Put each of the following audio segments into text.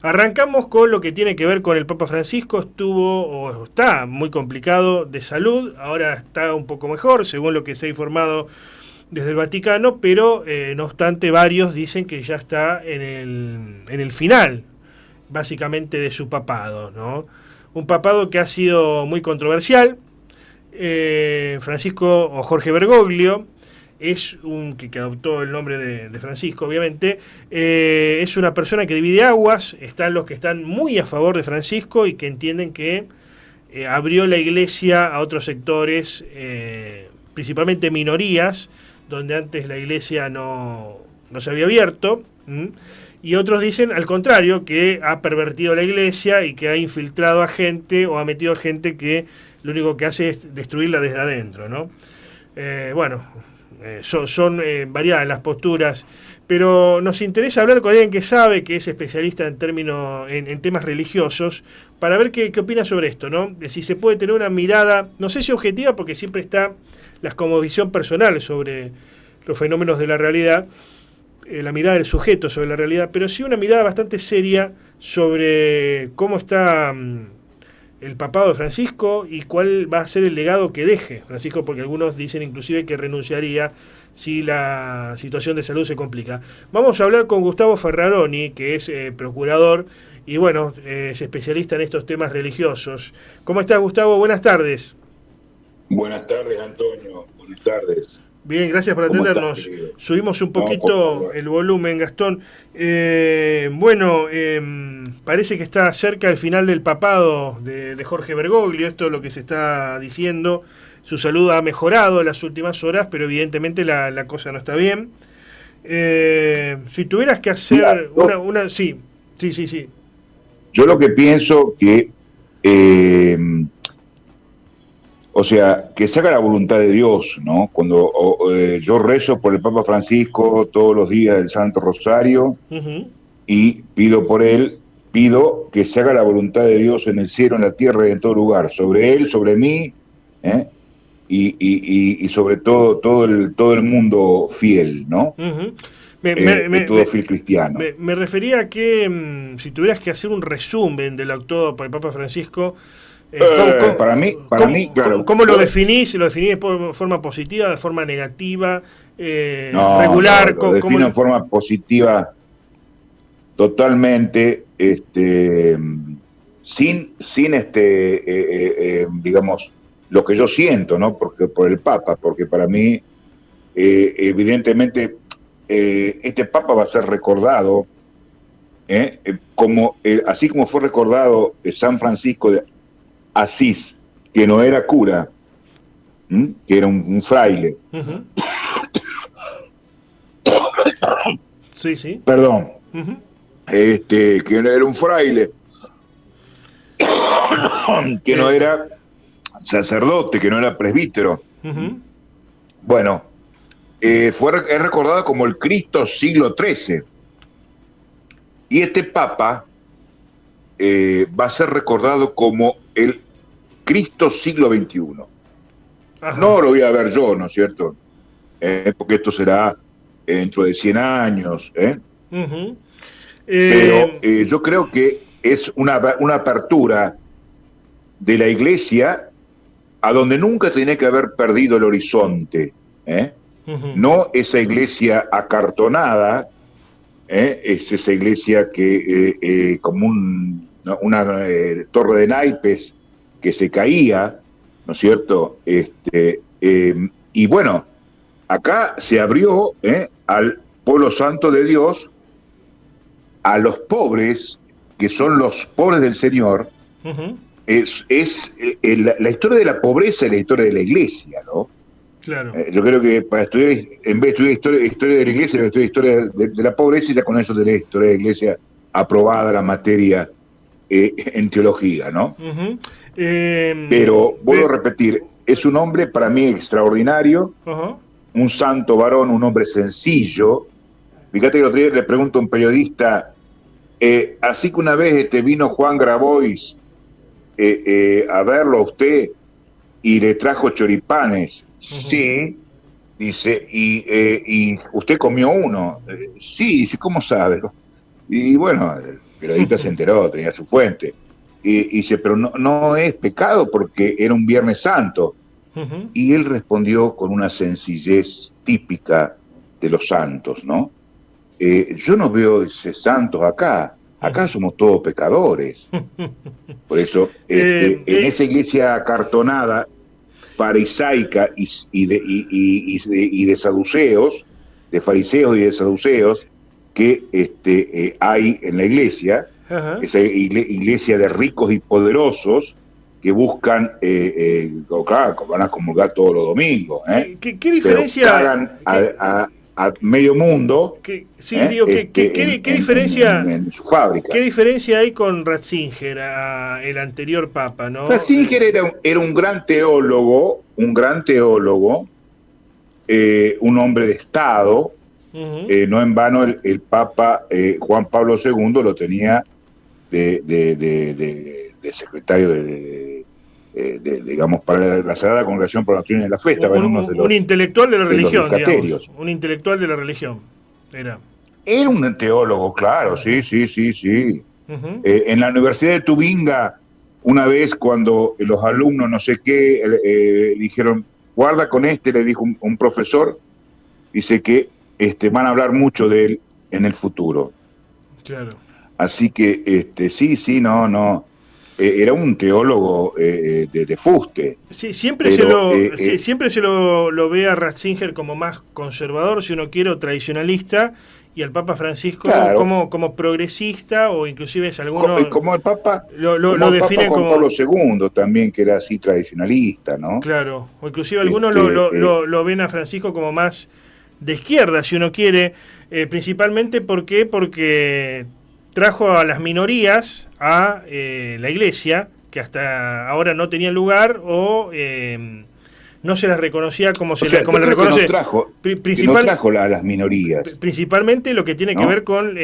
Arrancamos con lo que tiene que ver con el Papa Francisco. Estuvo o está muy complicado de salud, ahora está un poco mejor, según lo que se ha informado desde el Vaticano, pero no obstante varios dicen que ya está en el final, básicamente, de su papado, ¿no? Un papado que ha sido muy controversial. Francisco o Jorge Bergoglio es un que adoptó el nombre de Francisco, obviamente. Es una persona que divide aguas. Están los que están muy a favor de Francisco y que entienden que abrió la iglesia a otros sectores, principalmente minorías, donde antes la iglesia no se había abierto. Y otros dicen, al contrario, que ha pervertido la iglesia y que ha infiltrado a gente o ha metido a gente que lo único que hace es destruirla desde adentro, ¿no? Son variadas las posturas, pero nos interesa hablar con alguien que sabe, que es especialista en temas religiosos, para ver qué opina sobre esto, ¿no? De si se puede tener una mirada, no sé si objetiva, porque siempre está la cosmovisión personal sobre los fenómenos de la realidad, la mirada del sujeto sobre la realidad, pero sí una mirada bastante seria sobre cómo está el papado de Francisco y cuál va a ser el legado que deje Francisco, porque algunos dicen inclusive que renunciaría si la situación de salud se complica. Vamos a hablar con Gustavo Ferraroni, que es procurador y bueno, es especialista en estos temas religiosos. ¿Cómo estás, Gustavo? Buenas tardes. Buenas tardes, Antonio. Buenas tardes. Bien, gracias por ¿Cómo estás, atendernos. querido? Subimos un No, por poquito favor. el volumen, Gastón. Parece que está cerca el final del papado de Jorge Bergoglio. Esto es lo que se está diciendo. Su salud ha mejorado en las últimas horas, pero evidentemente la cosa no está bien. Si tuvieras que Mira, hacer una. Sí, sí, sí, sí. yo lo que pienso que, eh, o sea, que se haga la voluntad de Dios, ¿no? Yo rezo por el Papa Francisco todos los días del Santo Rosario Ujú. y pido por él, pido que se haga la voluntad de Dios en el cielo, en la tierra y en todo lugar, sobre él, sobre mí, ¿eh? Y sobre todo el mundo fiel, ¿no? Ujú. Me, me, me, Todo me, fiel cristiano. me refería a que si tuvieras que hacer un resumen de lo actuado por el Papa Francisco, Claro, ¿cómo lo definís? ¿Lo definís de forma positiva, de forma negativa, no, regular? lo defino en forma positiva totalmente, digamos, lo que yo siento, ¿no? Porque por el Papa, porque para mí, evidentemente, este Papa va a ser recordado, así como fue recordado San Francisco de Asís, que no era cura, que era un fraile. Uh-huh. Sí, sí. Perdón, Uh-huh. que era un fraile, que no era sacerdote, que no era presbítero. Uh-huh. Bueno, es recordado como el Cristo siglo XIII. Y este Papa va a ser recordado como el Cristo siglo XXI. Ajá. No lo voy a ver yo, ¿no es cierto? Porque esto será dentro de 100 años. Uh-huh. Pero yo creo que es una apertura de la Iglesia a donde nunca tiene que haber perdido el horizonte. Uh-huh. No esa iglesia acartonada, es esa iglesia que como una torre de naipes que se caía, ¿no es cierto? Y bueno, acá se abrió al pueblo santo de Dios, a los pobres, que son los pobres del Señor. Uh-huh. La historia de la pobreza es la historia de la iglesia, ¿no? Claro. Yo creo que para estudiar, en vez de estudiar historia de la iglesia, estudiar historia de la pobreza, y ya con eso tenés historia de la iglesia aprobada la materia en teología, ¿no? Uh-huh. Pero vuelvo a repetir, es un hombre para mí extraordinario, Uh-huh. un santo varón, un hombre sencillo. Fíjate que el otro día le pregunto a un periodista, así que una vez vino Juan Grabois a verlo a usted y le trajo choripanes. Uh-huh. Sí, dice, y usted comió uno. Sí, dice, ¿cómo sabe? Y bueno, periodista se enteró, tenía su fuente. Y dice, pero no es pecado porque era un Viernes Santo. Y él respondió con una sencillez típica de los santos, ¿no? Yo no veo santos acá somos todos pecadores. Por eso, en esa iglesia acartonada, farisaica y de saduceos, de fariseos y de saduceos, que hay en la iglesia, esa iglesia de ricos y poderosos que buscan, claro, van a comulgar todos los domingos, ¿Qué diferencia? Cagan a medio mundo. ¿Qué diferencia en su fábrica? ¿Qué diferencia hay con Ratzinger, el anterior papa, no? Ratzinger era un gran teólogo, un hombre de Estado. No en vano el Papa Juan Pablo II lo tenía de secretario digamos, para la Sagrada Congregación para la Doctrina de la Fe. Un intelectual de la religión, digamos. Un intelectual de la religión. Era un teólogo, claro, sí. En la Universidad de Tubinga, una vez cuando los alumnos no sé qué dijeron, guarda con le dijo un profesor, dice que van a hablar mucho de él en el futuro. Claro. Así que no. Era un teólogo de fuste. Sí, siempre se lo ve a Ratzinger como más conservador, si uno quiere, o tradicionalista, y al Papa Francisco, claro, como progresista, o inclusive es alguno... Como el Papa lo define Papa como... Juan Pablo II también, que era así tradicionalista, ¿no? Claro, o inclusive algunos lo ven a Francisco como más de izquierda, si uno quiere, principalmente porque trajo a las minorías a la iglesia, que hasta ahora no tenían lugar, o no se las reconocía como la reconoce. No trajo a las minorías. Principalmente lo que tiene que ver con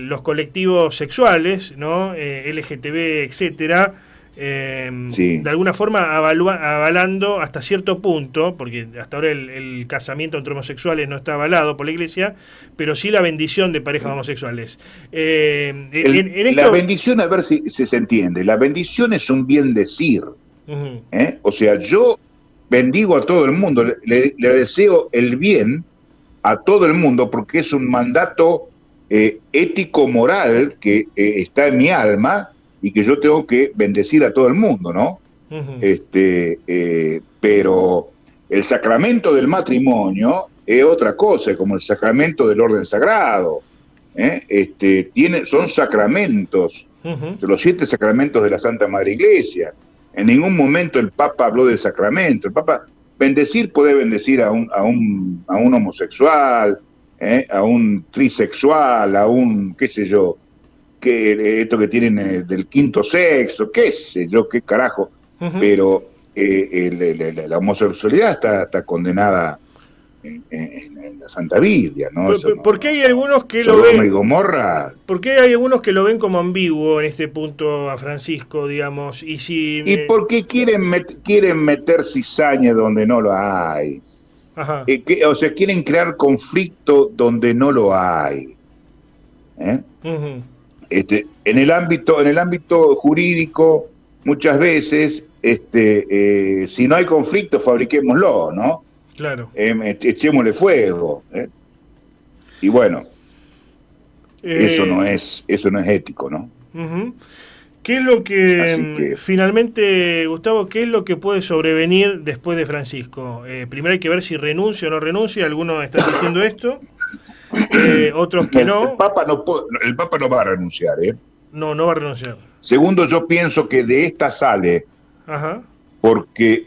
los colectivos sexuales, ¿no? LGTB, etcétera. De alguna forma avalando hasta cierto punto, porque hasta ahora el casamiento entre homosexuales no está avalado por la iglesia, pero sí la bendición de parejas homosexuales. La bendición, a ver si se entiende, la bendición es un bien decir. O sea, yo bendigo a todo el mundo, le deseo el bien a todo el mundo porque es un mandato ético-moral que está en mi alma, y que yo tengo que bendecir a todo el mundo, ¿no? Pero el sacramento del matrimonio es otra cosa, como el sacramento del orden sagrado. Son sacramentos, de los 7 sacramentos de la Santa Madre Iglesia. En ningún momento el Papa habló del sacramento. El Papa puede bendecir a un homosexual, a un trisexual, a un, qué sé yo, esto que tienen del quinto sexo, qué sé yo, qué carajo, pero la homosexualidad está condenada en la Santa Biblia, ¿no? ¿Por qué hay algunos que lo ven? ¿Por qué hay algunos que lo ven como ambiguo en este punto a Francisco, digamos? ¿Y por qué quieren meter cizaña donde no lo hay? O sea, quieren crear conflicto donde no lo hay. En el ámbito jurídico, muchas veces, si no hay conflicto, fabriquémoslo, ¿no? Claro. Echémosle fuego. Y bueno, eso no es ético, ¿no? ¿Qué es lo que finalmente, Gustavo, qué es lo que puede sobrevenir después de Francisco? Primero hay que ver si renuncia o no renuncia. Algunos están diciendo esto. Otros que no. El Papa no va a renunciar, No va a renunciar. Segundo, yo pienso que de esta sale, porque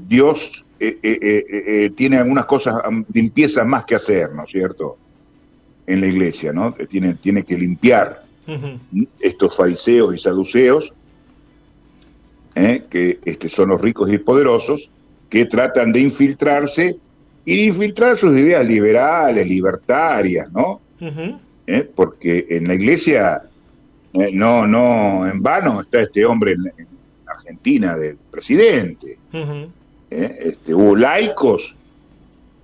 Dios tiene algunas cosas, limpieza más que hacer, ¿no es cierto? En la iglesia, ¿no? Tiene que limpiar estos fariseos y saduceos, que son los ricos y poderosos, que tratan de infiltrarse y de infiltrar sus ideas liberales, libertarias, ¿no? Porque en la iglesia, no en vano está este hombre en Argentina de presidente. Hubo laicos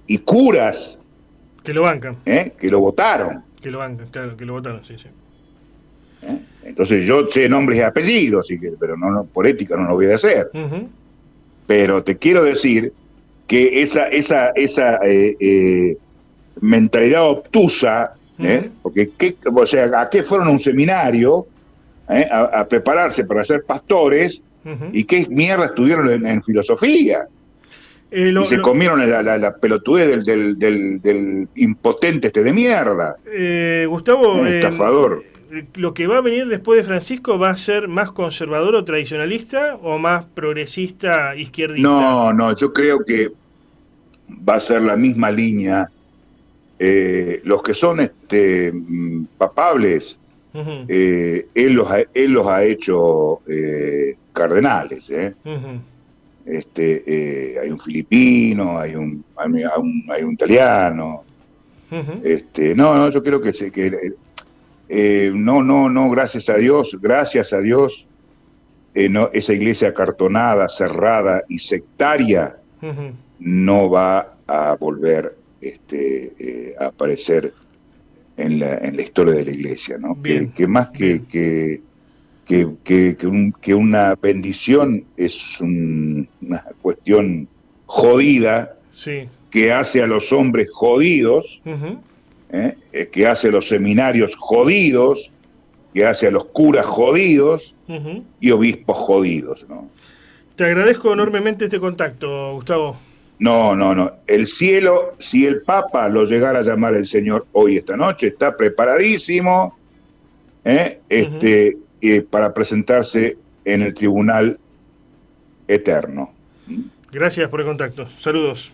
y curas que lo bancan. Que lo votaron. Que lo bancan, claro, que lo votaron, sí. Entonces yo sé nombres y apellidos, pero por ética no lo voy a hacer. Ujú. Pero te quiero decir que esa mentalidad obtusa, porque o sea, ¿a qué fueron a un seminario a prepararse para ser pastores? ¿Y qué mierda estuvieron en filosofía? Y se comieron la pelotudez del impotente de mierda. Gustavo, Estafador. ¿lo que va a venir después de Francisco va a ser más conservador o tradicionalista o más progresista, izquierdista? No, yo creo que va a ser la misma línea. Los que son papables, Ujú, él los ha hecho cardenales. ujú, Hay un filipino, hay un italiano. ujú. No, yo creo no, gracias a Dios, no, esa iglesia acartonada, cerrada y sectaria Ujú. no va a volver a aparecer en la historia de la iglesia, ¿no? Bien, Que más bien. que una bendición es una cuestión jodida Sí. que hace a los hombres jodidos, Ujú, que hace a los seminarios jodidos, que hace a los curas jodidos ujú. y obispos jodidos, ¿no? Te agradezco enormemente este contacto, Gustavo. No. El cielo, si el Papa lo llegara a llamar el Señor hoy, esta noche, está preparadísimo Ujú. para presentarse en el tribunal eterno. Gracias por el contacto. Saludos.